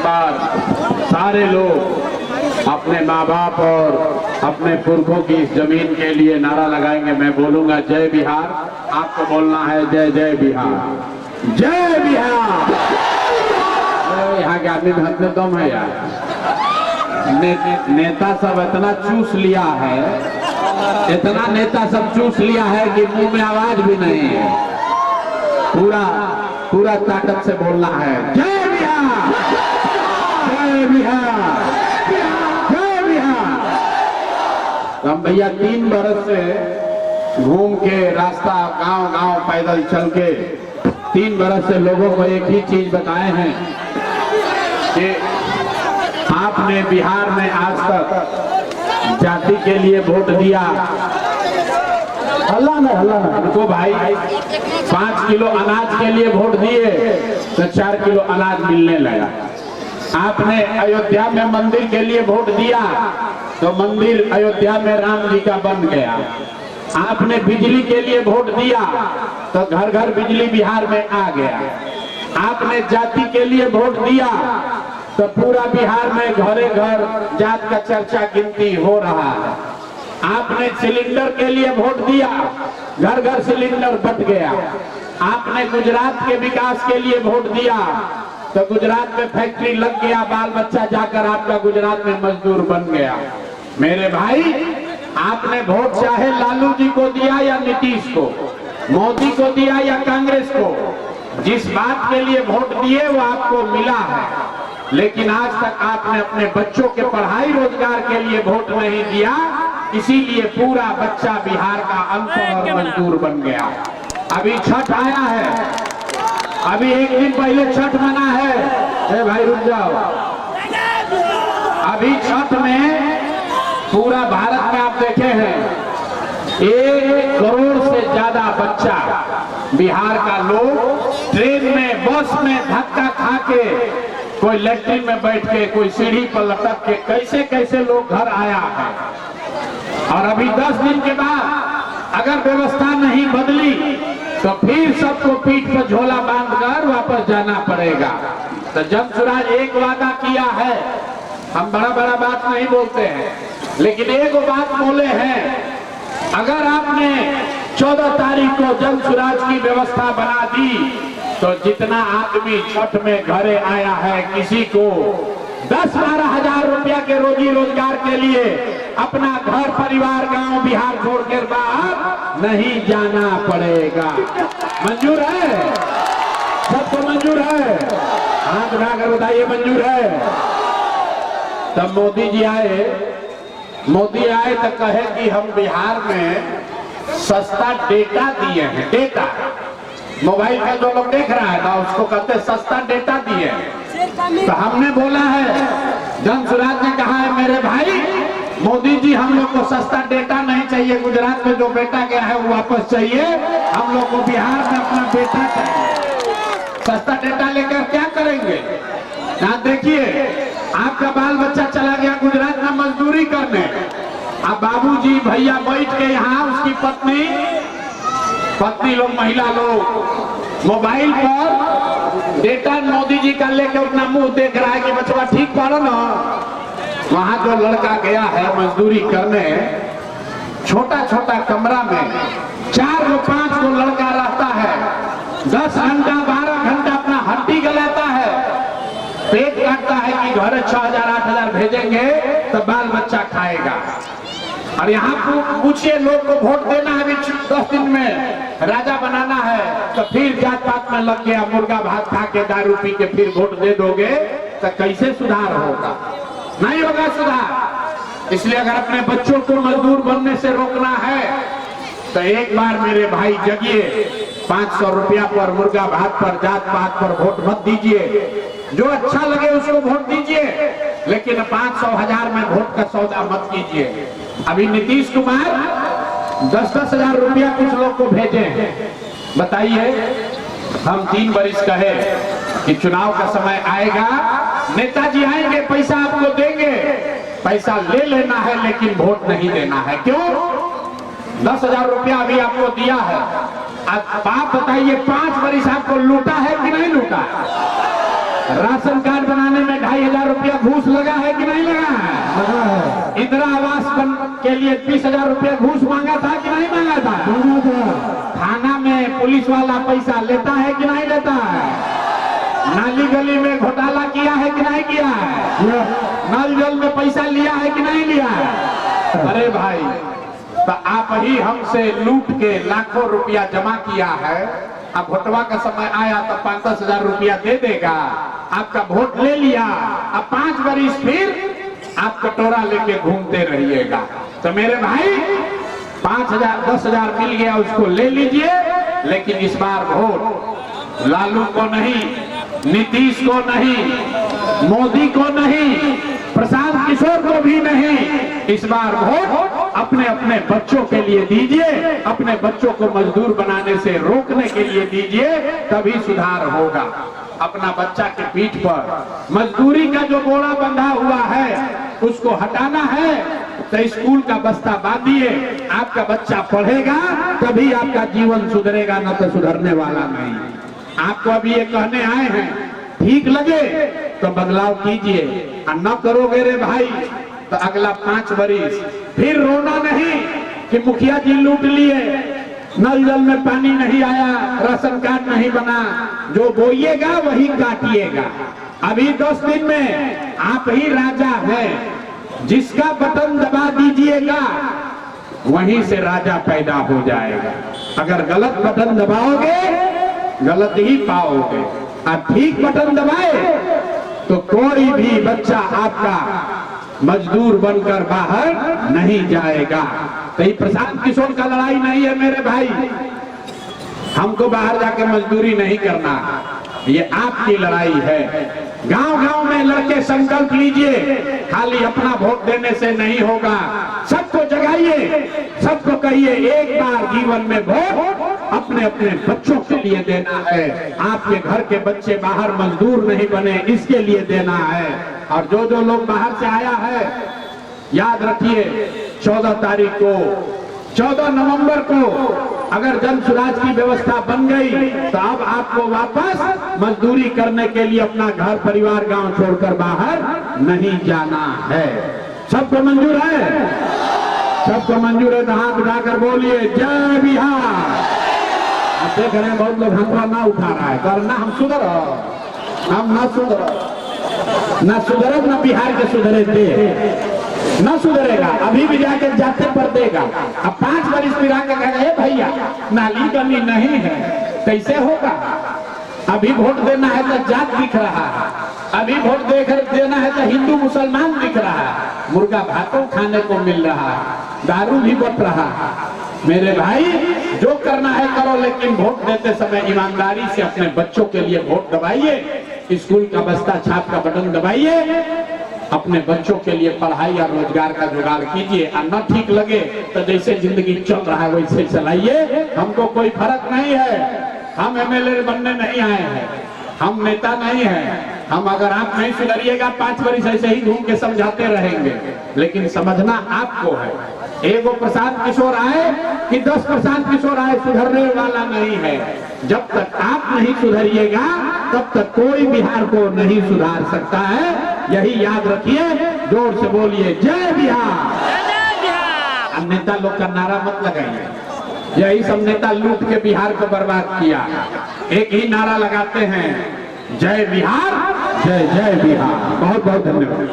बार सारे लोग अपने माँ बाप और अपने पुरखों की इस जमीन के लिए नारा लगाएंगे। मैं बोलूंगा जय बिहार, आपको बोलना है जय जय बिहार, जय बिहार। यहाँ के आदमी हाथ में दम है यार। नेता सब इतना चूस लिया है, इतना नेता सब चूस लिया है कि मुंह में आवाज भी नहीं है। पूरा ताकत से बोलना है जय बिहार, जय बिहार, जय बिहार। हम भैया 3 बरस से घूम के रास्ता गांव गांव पैदल चल के 3 बरस से लोगों को एक ही चीज बताए हैं कि आपने बिहार में आज तक जाति के लिए वोट दिया। हल्ला ना उनको भाई 5 किलो अनाज के लिए वोट दिए तो 4 किलो अनाज मिलने लगा। आपने अयोध्या में मंदिर के लिए वोट दिया तो मंदिर अयोध्या में राम जी का बन गया। आपने बिजली के लिए वोट दिया तो घर घर बिजली बिहार में आ गया। आपने जाति के लिए वोट दिया तो पूरा बिहार में घरे घर जात का चर्चा गिनती हो रहा है। आपने सिलेंडर के लिए वोट दिया, घर घर सिलेंडर बट गया। आपने गुजरात के विकास के लिए वोट दिया तो गुजरात में फैक्ट्री लग गया, बाल बच्चा जाकर आपका गुजरात में मजदूर बन गया। मेरे भाई, आपने वोट चाहे लालू जी को दिया या नीतीश को, मोदी को दिया या कांग्रेस को, जिस बात के लिए वोट दिए वो आपको मिला है। लेकिन आज तक आपने अपने बच्चों के पढ़ाई रोजगार के लिए वोट नहीं दिया, इसीलिए पूरा बच्चा बिहार का अनपढ़ और मजदूर बन गया। अभी छठ आया है, अभी 1 दिन पहले छठ मना है। भाई रुक जाओ, अभी छठ में पूरा भारत में आप देखे हैं 1 करोड़ से ज्यादा बच्चा बिहार का लोग ट्रेन में बस में धक्का खा के, कोई लैट्रिन में बैठ के, कोई सीढ़ी पर लटक के, कैसे कैसे लोग घर आया है। और अभी 10 दिन के बाद अगर व्यवस्था नहीं बदली तो फिर सबको पीठ पर झोला बांधकर वापस जाना पड़ेगा। तो जमसुराज एक वादा किया है, हम बड़ा बात नहीं बोलते हैं, लेकिन एक बात बोले हैं, अगर आपने 14 तारीख को जमसुराज की व्यवस्था बना दी तो जितना आदमी छठ में घरे आया है, किसी को 10-12 हजार रुपया के रोजी रोजगार के लिए अपना घर परिवार गांव बिहार छोड़कर बाहर नहीं जाना पड़ेगा। मंजूर है? सबको मंजूर है? हाथ उठाकर बताइए मंजूर है। तब मोदी जी आए तो कहे कि हम बिहार में सस्ता डेटा दिए हैं। डेटा मोबाइल का जो लोग देख रहा है ना, उसको कहते सस्ता डेटा दिए हैं। तो हमने बोला है, जमसुराज ने कहा है, मेरे भाई मोदी जी हम लोग को सस्ता डेटा नहीं चाहिए, गुजरात में जो बेटा गया है वो वापस चाहिए, हम लोग को बिहार में अपना बेटा चाहिए। सस्ता डेटा लेकर क्या करेंगे? यहाँ देखिए, आपका बाल बच्चा चला गया गुजरात में मजदूरी करने, अब बाबूजी भैया बैठ के यहाँ उसकी पत्नी लोग, महिला लोग मोबाइल पर डेटा मोदी जी का लेके अपना मुंह देख रहा है कि बचवा ठीक पड़ो ना। वहां जो लड़का गया है मजदूरी करने, छोटा कमरा में 4-5 गो लड़का रहता है, 10 घंटा 12 घंटा अपना हड्डी गलाता है, पेट काटता है कि घर 6,000-8,000 भेजेंगे तो बाल बच्चा खाएगा। और यहाँ पूछिए, लोग को वोट देना है, 10 दिन में राजा बनाना है, तो फिर जात पात में लग गया, मुर्गा भात खा के दारू पी के फिर वोट दे दोगे तो कैसे सुधार होगा? नहीं होगा सुधार। इसलिए अगर अपने बच्चों को मजदूर बनने से रोकना है तो एक बार मेरे भाई जगिए, 500 रुपया पर, मुर्गा भात पर, जात पात पर वोट मत दीजिए। जो अच्छा लगे उसको वोट दीजिए, लेकिन 500-1000 में वोट का सौदा मत कीजिए। अभी नीतीश कुमार 10-10 हजार रुपया कुछ लोग को भेजे। बताइए, हम 3 बरिस कहे कि चुनाव का समय आएगा, नेताजी आएंगे, पैसा आपको देंगे, पैसा ले लेना है लेकिन वोट नहीं देना है। क्यों? 10,000 रुपया अभी आपको दिया है, आप बताइए 5 बरिस आपको लूटा है कि नहीं लूटा है? राशन कार्ड बनाने में 2,500 आवास लगा है कि नहीं लगा है? लगा है। इंदिरा आवास के लिए 20,000 रुपया घूस मांगा था कि नहीं मांगा था? मांगा था। थाना में पुलिस वाला पैसा लेता है कि नहीं लेता है? नाली गली में घोटाला किया है कि नहीं किया है? नल जल में पैसा लिया है कि नहीं लिया है? अरे भाई, तो आप ही हमसे लूट के लाखों रुपया जमा किया है। अब वोटवा का समय आया तो 5-10 हजार रुपया दे देगा। आपका वोट ले लिया, अब 5 बरिस फिर आप कटोरा लेके घूमते रहिएगा। तो मेरे भाई 5,000 10,000 मिल गया, उसको ले लीजिए, लेकिन इस बार वोट लालू को नहीं, नीतीश को नहीं, मोदी को नहीं, प्रशांत किशोर को भी नहीं, इस बार वोट अपने अपने बच्चों के लिए दीजिए। अपने बच्चों को मजदूर बनाने से रोकने के लिए दीजिए, तभी सुधार होगा। अपना बच्चा के पीठ पर मजदूरी का जो बोरा बंधा हुआ है उसको हटाना है, तो स्कूल का बस्ता बांधिए। आपका बच्चा पढ़ेगा तभी आपका जीवन सुधरेगा, न तो सुधरने वाला नहीं। आपको अभी ये कहने आए हैं, ठीक लगे तो बदलाव कीजिए, और न करोगे रे भाई तो अगला 5 बरिस फिर रोना नहीं कि मुखिया जी लूट लिए, नल जल में पानी नहीं आया, राशन कार्ड नहीं बना। जो बोइएगा वही काटिएगा। अभी 10 दिन में आप ही राजा हैं, जिसका बटन दबा दीजिएगा वहीं से राजा पैदा हो जाएगा। अगर गलत बटन दबाओगे गलत ही पाओगे, और ठीक बटन दबाए तो कोई भी बच्चा आपका मजदूर बनकर बाहर नहीं जाएगा। तो ये प्रशांत किशोर का लड़ाई नहीं है मेरे भाई, हमको बाहर जाके मजदूरी नहीं करना, ये आपकी लड़ाई है। गांव गांव में लड़के संकल्प लीजिए, खाली अपना वोट देने से नहीं होगा। सबको जगाइए, सबको कहिए एक बार जीवन में वोट अपने अपने बच्चों के लिए देना है। आपके घर के बच्चे बाहर मजदूर नहीं बने, इसके लिए देना है। और जो जो लोग बाहर से आया है, याद रखिए 14 तारीख को, 14 नवंबर को अगर जन सुराज की व्यवस्था बन गई तो अब आपको वापस मजदूरी करने के लिए अपना घर परिवार गांव छोड़कर बाहर नहीं जाना है। सबको मंजूर है? सबको मंजूर है तो हाथ उठाकर बोलिए जय बिहार। आप देख रहे हैं बहुत लोग हाथ ना उठा रहा है, कर ना हम सुधर, हम ना सुधर, ना सुधरब ना बिहार के सुधरे थे, न सुधरेगा। अभी भी जाके जाते पर देगा। अब 5 बरिस फिर आके कहेगा भैया नाली गली नहीं है, कैसे होगा? अभी वोट देना है तो जात दिख रहा है, अभी वोट देना है तो हिंदू मुसलमान दिख रहा है, मुर्गा भातों खाने को मिल रहा है, दारू भी बट रहा है। मेरे भाई जो करना है करो, लेकिन वोट देते समय ईमानदारी से अपने बच्चों के लिए वोट दबाइए, स्कूल का बस्ता छाप का बटन दबाइए, अपने बच्चों के लिए पढ़ाई और रोजगार का जुगाड़ कीजिए। और न ठीक लगे तो जैसे जिंदगी चल रहा है वैसे चलाइए, हमको कोई फर्क नहीं है। हम एमएलए बनने नहीं आए हैं, हम नेता नहीं हैं। हम अगर आप नहीं सुधरिएगा 5 बरिस ऐसे ही घूम के समझाते रहेंगे, लेकिन समझना आपको है। एगो प्रशांत किशोर आए कि 10 प्रशांत किशोर आए, सुधरने वाला नहीं है। जब तक आप नहीं सुधरिएगा तब तक कोई बिहार को नहीं सुधार सकता है। यही याद रखिए, जोर से बोलिए जय बिहार। अब नेता लोग का नारा मत लगाइए, यही सब नेता लूट के बिहार को बर्बाद किया। एक ही नारा लगाते हैं, जय बिहार, जय जय बिहार। बहुत बहुत धन्यवाद।